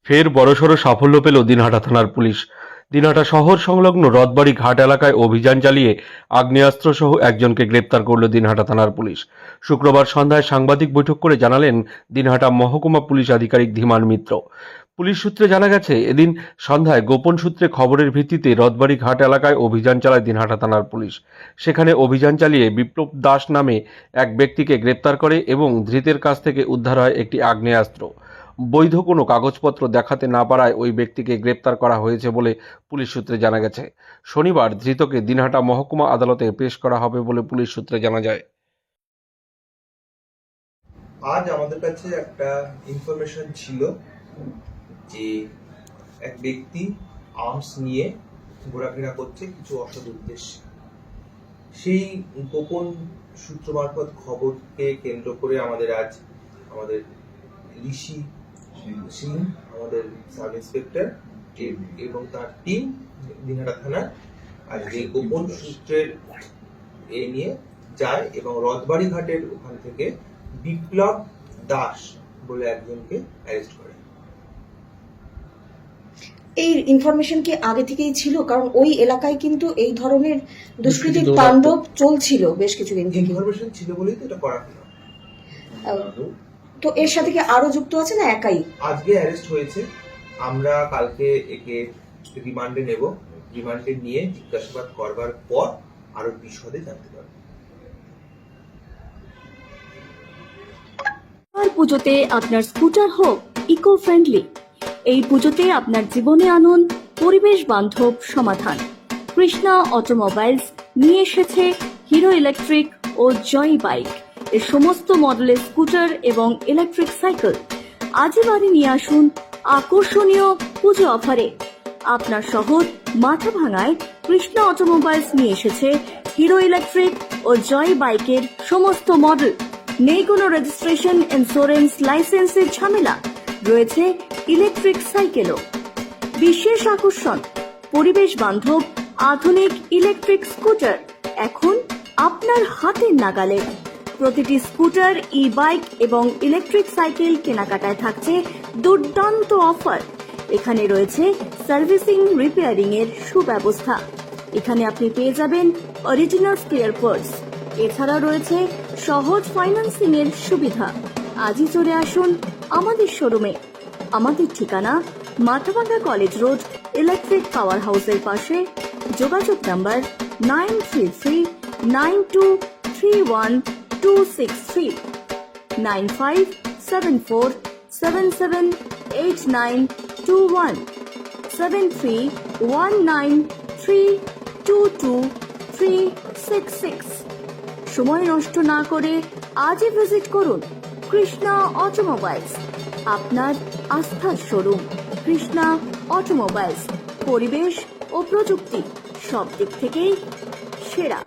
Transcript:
ফের বড়সড় সাফল্য পেল দিনহাটা থানার পুলিশ। দিনহাটা শহর সংলগ্ন রথবাড়ি ঘাট এলাকায় অভিযান চালিয়ে আগ্নেয়াস্ত্রসহ একজনকে গ্রেপ্তার করল দিনহাটা থানার পুলিশ। শুক্রবার সন্ধ্যায় সাংবাদিক বৈঠক করে জানালেন দিনহাটা মহকুমা পুলিশ আধিকারিক ধীমান মিত্র। পুলিশ সূত্রে জানা গেছে, এদিন সন্ধ্যায় গোপন সূত্রে খবরের ভিত্তিতে রথবাড়ি ঘাট এলাকায় অভিযান চালায় দিনহাটা থানার পুলিশ। সেখানে অভিযান চালিয়ে বিপ্লব দাস নামে এক ব্যক্তিকে গ্রেপ্তার করে এবং ধৃতের কাছ থেকে উদ্ধার হয় একটি আগ্নেয়াস্ত্র। বৈধ কোনো কাগজপত্র দেখাতে না পারায় ওই ব্যক্তিকে গ্রেপ্তার করা হয়েছে বলে পুলিশ সূত্রে জানা গেছে। শনিবার ধৃতকে দিনহাটা মহকুমা আদালতে পেশ করা হবে বলে পুলিশ সূত্রে জানা যায়। আজ আমাদের কাছে একটা ইনফরমেশন ছিল যে এক ব্যক্তি আর্মস নিয়ে ঘোরাফেরা করছে কিছু অসৎ উদ্দেশ্যে। সেই গোপন সূত্র মারফত খবরকে কেন্দ্র করে আমাদের ঋষি সিং, আমাদের সাব ইন্সপেক্টর এবং তার টিম দিনহাটা থানার আজকে গোপন সূত্রের নিয়ে যায় এবং রথবাড়ি ঘাটের ওখান থেকে বিপ্লব দাস বলে একজনকে অ্যারেস্ট করে। এই ইনফরমেশন কি আগে থেকেই ছিল? কারণ ওই এলাকায় কিন্তু এই ধরনের দুষ্কৃতির তাণ্ডব চলছিল বেশ কিছুদিন থেকে। ইনফরমেশন ছিল বলেই তো এটা করা হলো। তো এর সাথে কি আরো যুক্ত আছে না একাই? আজকে অ্যারেস্ট হয়েছে, আমরা কালকে একে রিমান্ডে নেব। রিমান্ডে নিয়ে জিজ্ঞাসাবাদ করবার পর আরো বিশদে জানতে পারব। পুজোতে আপনার স্কুটার হোক ইকো ফ্রেন্ডলি, এই পুজোতে আপনার জীবনে আনুন পরিবেশ বান্ধব সমাধান। কৃষ্ণা অটোমোবাইলস নিয়ে এসেছে হিরো ইলেকট্রিক ও জয় বাইক এর সমস্ত মডেলের স্কুটার এবং ইলেকট্রিক সাইকেল। আজই বাড়ি নিয়ে আসুন আকর্ষণীয় পুজো অফারে। আপনার শহর মাথাভাঙায় কৃষ্ণা অটোমোবাইলস নিয়ে এসেছে হিরো ইলেকট্রিক ও জয় বাইকের সমস্ত মডেল। নেই কোনো রেজিস্ট্রেশন, ইন্স্যুরেন্স, লাইসেন্সের ঝামেলা। রয়েছে ইলেকট্রিক সাইকেলও। বিশেষ আকর্ষণ, পরিবেশ বান্ধব আধুনিক ইলেকট্রিক স্কুটার এখন আপনার হাতের নাগালে। প্রতিটি স্কুটার, ই বাইক এবং ইলেকট্রিক সাইকেল কেনাকাটায় থাকছে দুর্দান্ত অফার। এখানে রয়েছে সার্ভিসিং, রিপেয়ারিং এর সুব্যবস্থা। এখানে আপনি পেয়ে যাবেন অরিজিনাল স্পেয়ার পার্টস। এছাড়া রয়েছে সহজ ফাইন্যান্সিং এর সুবিধা। আজই চলে আসুন আমাদের শোরুমে। আমাদের ঠিকানা Mathabhanga college road, electric power হাউসের পাশে। যোগাযোগ নাম্বার 9339231263, 9574778921, 7319322366। সময় নষ্ট না করে আজই ভিজিট করুন কৃষ্ণা অটোমোবাইলস, আপনার আস্থার শোরুম। কৃষ্ণা অটোমোবাইলস, পরিবেশ ও প্রযুক্তি সব দিক থেকেই সেরা।